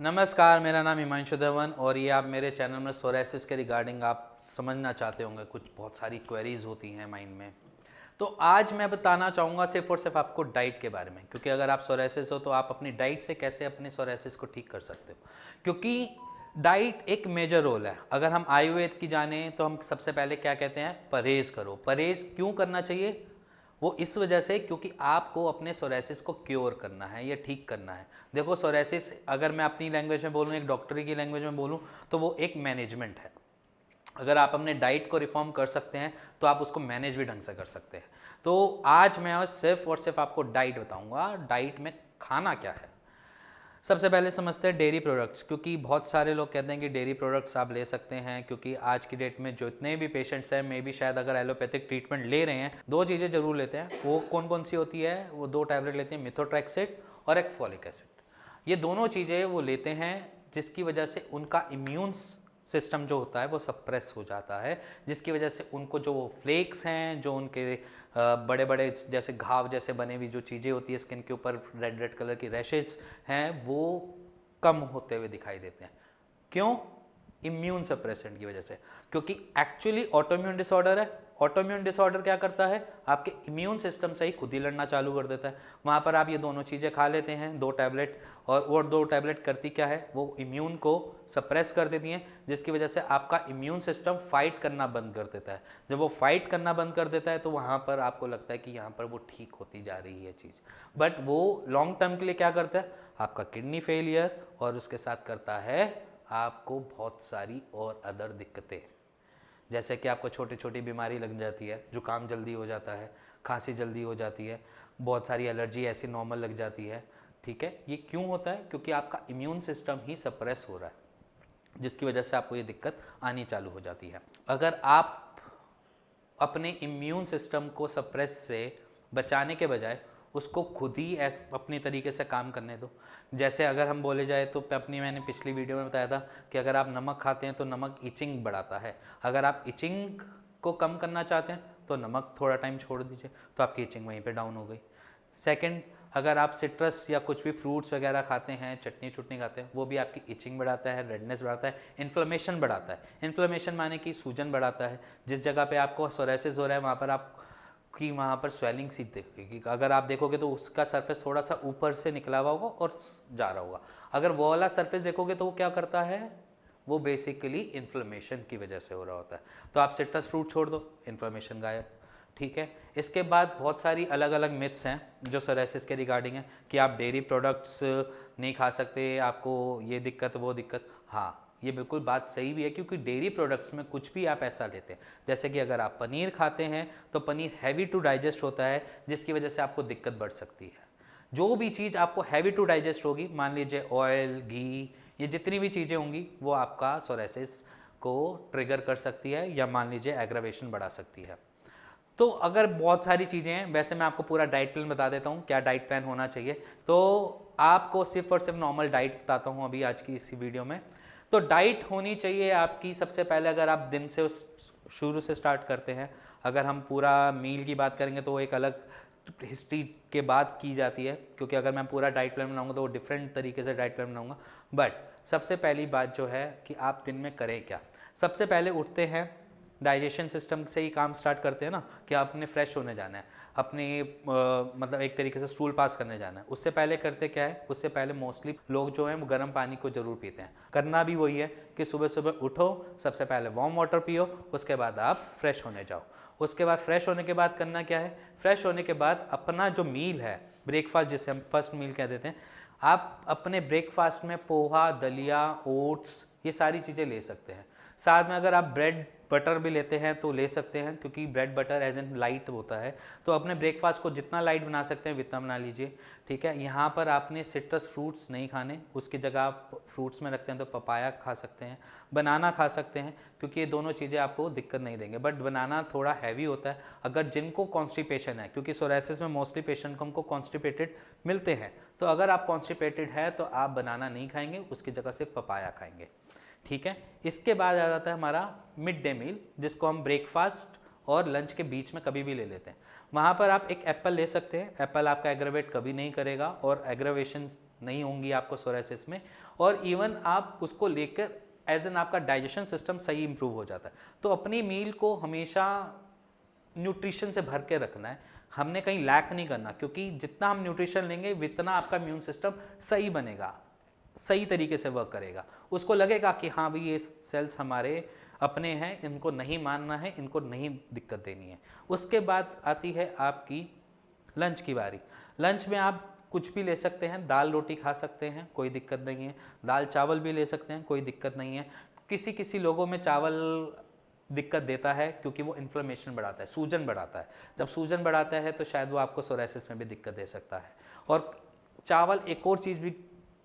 नमस्कार, मेरा नाम हिमांशु धवन और ये आप मेरे चैनल में सोरेसिस के रिगार्डिंग आप समझना चाहते होंगे। कुछ बहुत सारी क्वेरीज होती हैं माइंड में। तो आज मैं बताना चाहूँगा सिर्फ और सिर्फ आपको डाइट के बारे में, क्योंकि अगर आप सोरेसिस हो तो आप अपनी डाइट से कैसे अपने सोरेसिस को ठीक कर सकते हो। क्योंकि डाइट एक मेजर रोल है। अगर हम आयुर्वेद की जाने तो हम सबसे पहले क्या कहते हैं, परहेज करो। परहेज क्यों करना चाहिए? वो इस वजह से क्योंकि आपको अपने सोरेसिस को क्योर करना है या ठीक करना है। देखो, सोरेसिस अगर मैं अपनी लैंग्वेज में बोलूँ, एक डॉक्टरी की लैंग्वेज में बोलूँ, तो वो एक मैनेजमेंट है। अगर आप अपने डाइट को रिफॉर्म कर सकते हैं तो आप उसको मैनेज भी ढंग से कर सकते हैं। तो आज मैं सिर्फ और सिर्फ आपको डाइट बताऊंगा, डाइट में खाना क्या है। सबसे पहले समझते हैं डेयरी प्रोडक्ट्स, क्योंकि बहुत सारे लोग कहते हैं कि डेयरी प्रोडक्ट्स आप ले सकते हैं, क्योंकि आज की डेट में जितने भी पेशेंट्स हैं, मे भी शायद अगर एलोपैथिक ट्रीटमेंट ले रहे हैं, दो चीज़ें जरूर लेते हैं। वो कौन कौन सी होती है? वो दो टैबलेट लेते हैं, मिथोट्रैक्सेट और एक फॉलिक एसिड। ये दोनों चीज़ें वो लेते हैं जिसकी वजह से उनका इम्यून सिस्टम जो होता है वो सप्रेस हो जाता है, जिसकी वजह से उनको जो फ्लेक्स हैं, जो उनके बड़े बड़े जैसे घाव जैसे बने हुई जो चीज़ें होती है स्किन के ऊपर, रेड रेड कलर की रैशेस हैं, वो कम होते हुए दिखाई देते हैं। क्यों? इम्यून सप्रेसेंट की वजह से। क्योंकि एक्चुअली ऑटोइम्यून डिसऑर्डर है। ऑटोइम्यून डिसऑर्डर क्या करता है? आपके इम्यून सिस्टम से ही खुद ही लड़ना चालू कर देता है। वहाँ पर आप ये दोनों चीज़ें खा लेते हैं, दो टैबलेट, और वो दो टैबलेट करती क्या है? वो इम्यून को सप्रेस कर देती हैं, जिसकी वजह से आपका इम्यून सिस्टम फाइट करना बंद कर देता है। जब वो फाइट करना बंद कर देता है तो वहाँ पर आपको लगता है कि यहाँ पर वो ठीक होती जा रही है चीज़, बट वो लॉन्ग टर्म के लिए क्या करता है? आपका किडनी फेलियर, और उसके साथ करता है आपको बहुत सारी और अदर दिक्कतें, जैसे कि आपको छोटी छोटी बीमारी लग जाती है, जुकाम जल्दी हो जाता है, खांसी जल्दी हो जाती है, बहुत सारी एलर्जी ऐसी नॉर्मल लग जाती है। ठीक है, ये क्यों होता है? क्योंकि आपका इम्यून सिस्टम ही सप्रेस हो रहा है, जिसकी वजह से आपको ये दिक्कत आनी चालू हो जाती है। अगर आप अपने इम्यून सिस्टम को सप्रेस से बचाने के बजाय उसको खुद ही अपनी तरीके से काम करने दो। जैसे अगर हम बोले जाए तो मैंने पिछली वीडियो में बताया था कि अगर आप नमक खाते हैं तो नमक इचिंग बढ़ाता है। अगर आप इचिंग को कम करना चाहते हैं तो नमक थोड़ा टाइम छोड़ दीजिए, तो आपकी इचिंग वहीं पे डाउन हो गई। सेकंड, अगर आप सिट्रस या कुछ भी फ्रूट्स वगैरह खाते हैं, चटनी चुटनी खाते हैं, वो भी आपकी इचिंग बढ़ाता है, रेडनेस बढ़ाता है, इन्फ्लेमेशन बढ़ाता है। इन्फ्लेमेशन माने कि सूजन बढ़ाता है। जिस जगह पे आपको सोरेसिस हो रहा है वहाँ पर आप कि वहाँ पर स्वेलिंग सी दिखेगी। अगर आप देखोगे तो उसका सरफेस थोड़ा सा ऊपर से निकला हुआ होगा और जा रहा होगा। अगर वो वाला सरफेस देखोगे तो वो क्या करता है? वो बेसिकली इन्फ्लेमेशन की वजह से हो रहा होता है। तो आप सिट्रस फ्रूट छोड़ दो, इन्फ्लेमेशन गायब। ठीक है। इसके बाद बहुत सारी अलग अलग मिथ्स हैं जो सोरेसिस के रिगार्डिंग है, कि आप डेयरी प्रोडक्ट्स नहीं खा सकते, आपको ये दिक्कत वो दिक्कत। हाँ, ये बिल्कुल बात सही भी है, क्योंकि डेयरी प्रोडक्ट्स में कुछ भी आप ऐसा लेते हैं, जैसे कि अगर आप पनीर खाते हैं तो पनीर हैवी टू डाइजेस्ट होता है, जिसकी वजह से आपको दिक्कत बढ़ सकती है। जो भी चीज़ आपको हैवी टू डाइजेस्ट होगी, मान लीजिए ऑयल, घी, ये जितनी भी चीज़ें होंगी, वो आपका सोरेसिस को ट्रिगर कर सकती है, या मान लीजिए एग्रावेशन बढ़ा सकती है। तो अगर बहुत सारी चीज़ें हैं, वैसे मैं आपको पूरा डाइट प्लान बता देता हूँ, क्या डाइट प्लान होना चाहिए। तो आपको सिर्फ और सिर्फ नॉर्मल डाइट बताता हूँ अभी आज की इसी वीडियो में। तो डाइट होनी चाहिए आपकी, सबसे पहले अगर आप दिन से शुरू से स्टार्ट करते हैं, अगर हम पूरा मील की बात करेंगे तो वो एक अलग हिस्ट्री के बाद की जाती है, क्योंकि अगर मैं पूरा डाइट प्लान बनाऊंगा तो वो डिफरेंट तरीके से डाइट प्लान बनाऊंगा। बट सबसे पहली बात जो है कि आप दिन में करें क्या। सबसे पहले उठते हैं, डाइजेशन सिस्टम से ही काम स्टार्ट करते हैं ना, कि आपने फ्रेश होने जाना है, अपने मतलब एक तरीके से स्टूल पास करने जाना है। उससे पहले करते क्या है? उससे पहले मोस्टली लोग जो हैं वो गर्म पानी को जरूर पीते हैं। करना भी वही है कि सुबह सुबह उठो, सबसे पहले वार्म वाटर पियो, उसके बाद आप फ्रेश होने जाओ। उसके बाद फ्रेश होने के बाद करना क्या है? फ्रेश होने के बाद अपना जो मील है, ब्रेकफास्ट जिसे हम फर्स्ट मील कह देते हैं, आप अपने ब्रेकफास्ट में पोहा, दलिया, ओट्स, ये सारी चीज़ें ले सकते हैं। साथ में अगर आप ब्रेड बटर भी लेते हैं तो ले सकते हैं, क्योंकि bread butter as an light होता है, तो अपने ब्रेकफास्ट को जितना लाइट बना सकते हैं उतना बना लीजिए। ठीक है। यहाँ पर आपने सिट्रस फ्रूट्स नहीं खाने, उसकी जगह आप फ्रूट्स में रखते हैं तो पपाया खा सकते हैं, बनाना खा सकते हैं, क्योंकि ये दोनों चीज़ें आपको दिक्कत नहीं देंगे। बट बनाना थोड़ा हैवी होता है, अगर जिनको कॉन्स्टिपेशन है, क्योंकि सोरेसिस में मोस्टली पेशेंट को हमको कॉन्स्टिपेटेड मिलते हैं, तो अगर आप कॉन्स्टिपेटेड है तो आप बनाना नहीं खाएंगे, उसकी जगह से पपाया खाएंगे। ठीक है। इसके बाद आ जाता है हमारा मिड डे मील, जिसको हम ब्रेकफास्ट और लंच के बीच में कभी भी ले लेते हैं, वहाँ पर आप एक एप्पल ले सकते हैं। एप्पल आपका एग्रेवेट कभी नहीं करेगा और एग्रेवेशन नहीं होंगी आपको सोरायसिस में, और इवन आप उसको लेकर एज एन आपका डाइजेशन सिस्टम सही इंप्रूव हो जाता है। तो अपनी मील को हमेशा न्यूट्रिशन से भर के रखना है, हमने कहीं लैक नहीं करना, क्योंकि जितना हम न्यूट्रिशन लेंगे उतना आपका इम्यून सिस्टम सही बनेगा, सही तरीके से वर्क करेगा। उसको लगेगा कि हाँ भाई ये सेल्स हमारे अपने हैं, इनको नहीं मानना है, इनको नहीं दिक्कत देनी है। उसके बाद आती है आपकी लंच की बारी। लंच में आप कुछ भी ले सकते हैं, दाल रोटी खा सकते हैं, कोई दिक्कत नहीं है, दाल चावल भी ले सकते हैं, कोई दिक्कत नहीं है। किसी किसी लोगों में चावल दिक्कत देता है क्योंकि वो इन्फ्लेमेशन बढ़ाता है, सूजन बढ़ाता है। जब सूजन बढ़ाता है तो शायद वो आपको सोरायसिस में भी दिक्कत दे सकता है। और चावल एक और चीज़ भी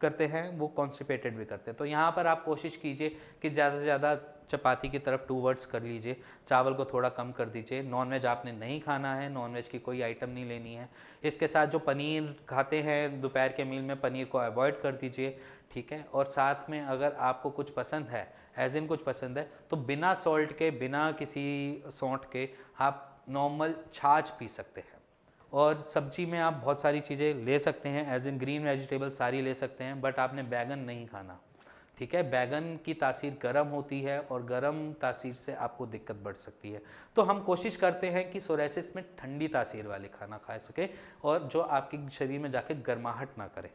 करते हैं, वो कॉन्स्टिपेटेड भी करते हैं। तो यहाँ पर आप कोशिश कीजिए कि ज़्यादा से ज़्यादा चपाती की तरफ टूवर्ड्स कर लीजिए, चावल को थोड़ा कम कर दीजिए। नॉनवेज आपने नहीं खाना है, नॉनवेज की कोई आइटम नहीं लेनी है। इसके साथ जो पनीर खाते हैं दोपहर के मील में, पनीर को अवॉइड कर दीजिए, ठीक है। और साथ में अगर आपको कुछ पसंद है, एज इन कुछ पसंद है, तो बिना सॉल्ट के, बिना किसी सौंठ के आप नॉर्मल छाछ पी सकते हैं। और सब्जी में आप बहुत सारी चीज़ें ले सकते हैं, एज इन ग्रीन वेजिटेबल सारी ले सकते हैं, बट आपने बैगन नहीं खाना, ठीक है। बैगन की तासीर गर्म होती है और गर्म तासीर से आपको दिक्कत बढ़ सकती है। तो हम कोशिश करते हैं कि सोरायसिस में ठंडी तासीर वाले खाना खा सके और जो आपके शरीर में जाके गर्माहट ना करे।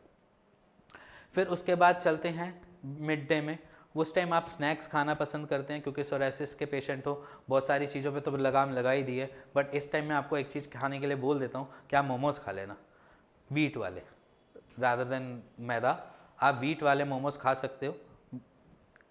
फिर उसके बाद चलते हैं मिड डे में। उस टाइम आप स्नैक्स खाना पसंद करते हैं, क्योंकि सोरायसिस के पेशेंट हो, बहुत सारी चीज़ों पे तो लगाम लगा ही दी है, बट इस टाइम मैं आपको एक चीज़ खाने के लिए बोल देता हूँ कि आप मोमोज़ खा लेना, वीट वाले रादर देन मैदा। आप वीट वाले मोमोज़ खा सकते हो,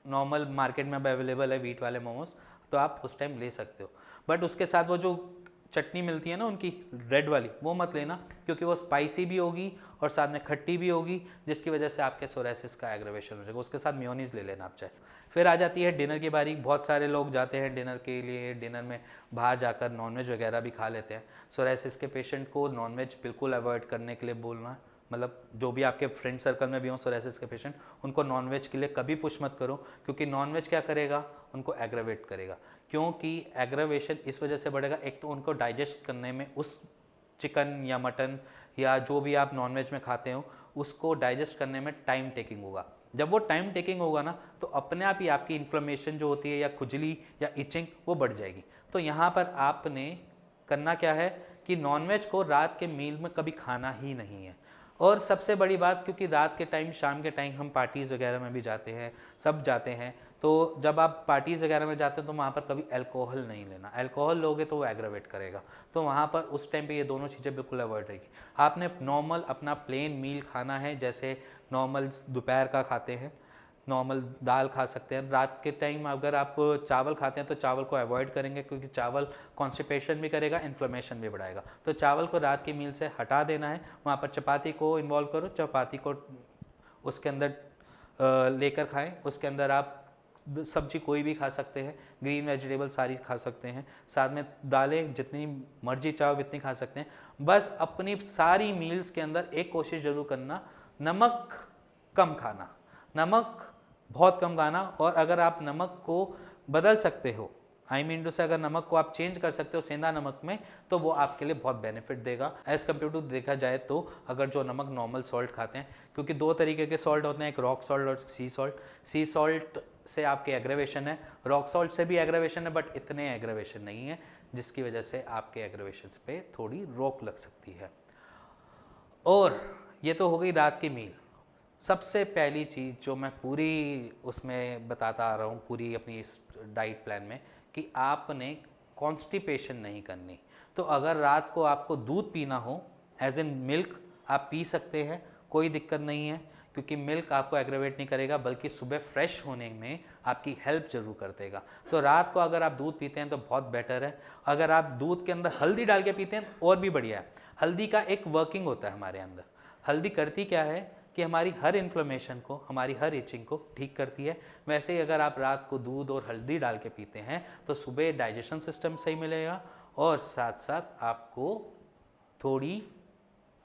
नॉर्मल मार्केट में अब अवेलेबल है वीट वाले मोमोज़, तो आप उस टाइम ले सकते हो। बट उसके साथ वो जो चटनी मिलती है ना उनकी रेड वाली, वो मत लेना, क्योंकि वो स्पाइसी भी होगी और साथ में खट्टी भी होगी, जिसकी वजह से आपके सोरायसिस का एग्रेवेशन हो जाएगा। उसके साथ मेयोनीज ले लेना आप चाहे। फिर आ जाती है डिनर की बारी। बहुत सारे लोग जाते हैं डिनर के लिए, डिनर में बाहर जाकर नॉनवेज वगैरह भी खा लेते हैं। सोरायसिस के पेशेंट को नॉनवेज बिल्कुल अवॉइड करने के लिए बोलना, मतलब जो भी आपके फ्रेंड सर्कल में भी हों सोरायसिस के पेशेंट, उनको नॉनवेज के लिए कभी पुश मत करो, क्योंकि नॉनवेज क्या करेगा, उनको एग्रेवेट करेगा। क्योंकि एग्रेवेशन इस वजह से बढ़ेगा, एक तो उनको डाइजेस्ट करने में, उस चिकन या मटन या जो भी आप नॉनवेज में खाते हो उसको डाइजेस्ट करने में टाइम टेकिंग होगा। जब वो टाइम टेकिंग होगा ना, तो अपने आप ही आपकी इन्फ्लेमेशन जो होती है या खुजली या इचिंग वो बढ़ जाएगी। तो यहाँ पर आपने करना क्या है कि नॉनवेज को रात के मील में कभी खाना ही नहीं है। और सबसे बड़ी बात, क्योंकि रात के टाइम, शाम के टाइम हम पार्टीज़ वगैरह में भी जाते हैं, सब जाते हैं, तो जब आप पार्टीज़ वगैरह में जाते हैं तो वहाँ पर कभी अल्कोहल नहीं लेना। अल्कोहल लोगे तो वो एग्रेवेट करेगा, तो वहाँ पर उस टाइम पे ये दोनों चीज़ें बिल्कुल अवॉइड रहेगी। आपने नॉर्मल अपना प्लेन मील खाना है, जैसे नॉर्मल दोपहर का खाते हैं, नॉर्मल दाल खा सकते हैं। रात के टाइम अगर आप चावल खाते हैं तो चावल को अवॉइड करेंगे, क्योंकि चावल कॉन्स्टिपेशन भी करेगा, इन्फ्लेमेशन भी बढ़ाएगा। तो चावल को रात की मील से हटा देना है। वहाँ पर चपाती को इन्वॉल्व करो, चपाती को उसके अंदर लेकर खाएं। उसके अंदर आप सब्जी कोई भी खा सकते हैं, ग्रीन वेजिटेबल सारी खा सकते हैं, साथ में दालें जितनी मर्जी चाहो उतनी खा सकते हैं। बस अपनी सारी मील्स के अंदर एक कोशिश ज़रूर करना, नमक कम खाना, नमक बहुत कम खाना। और अगर आप नमक को बदल सकते हो, आई मीन टू से अगर नमक को आप चेंज कर सकते हो सेंधा नमक में, तो वो आपके लिए बहुत बेनिफिट देगा एज़ कम्पेयर टू देखा जाए तो अगर जो नमक नॉर्मल सॉल्ट खाते हैं। क्योंकि दो तरीके के सॉल्ट होते हैं, एक रॉक सॉल्ट और सी सॉल्ट। सी सॉल्ट से आपके एग्रेवेशन है, रॉक सॉल्ट से भी एग्रेवेशन है, बट इतने एग्रेवेशन नहीं है, जिसकी वजह से आपके एग्रेवेशन पे थोड़ी रोक लग सकती है। और ये तो हो गई रात की मील। सबसे पहली चीज़ जो मैं पूरी उसमें बताता आ रहा हूँ, पूरी अपनी इस डाइट प्लान में, कि आपने कॉन्स्टिपेशन नहीं करनी। तो अगर रात को आपको दूध पीना हो, एज इन मिल्क, आप पी सकते हैं, कोई दिक्कत नहीं है, क्योंकि मिल्क आपको एग्रेवेट नहीं करेगा, बल्कि सुबह फ्रेश होने में आपकी हेल्प जरूर कर देगा। तो रात को अगर आप दूध पीते हैं तो बहुत बेटर है। अगर आप दूध के अंदर हल्दी डाल के पीते हैं और भी बढ़िया है। हल्दी का एक वर्किंग होता है हमारे अंदर। हल्दी करती क्या है कि हमारी हर इन्फ्लेमेशन को, हमारी हर इचिंग को ठीक करती है। वैसे ही अगर आप रात को दूध और हल्दी डाल के पीते हैं तो सुबह डाइजेशन सिस्टम सही मिलेगा और साथ साथ आपको थोड़ी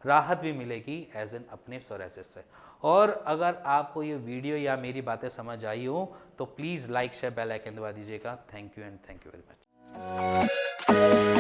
राहत भी मिलेगी एज एन अपने सोरायसिस से। और अगर आपको ये वीडियो या मेरी बातें समझ आई हो तो please like share bell icon दबा दीजिएगा। Thank you and thank you very much. है।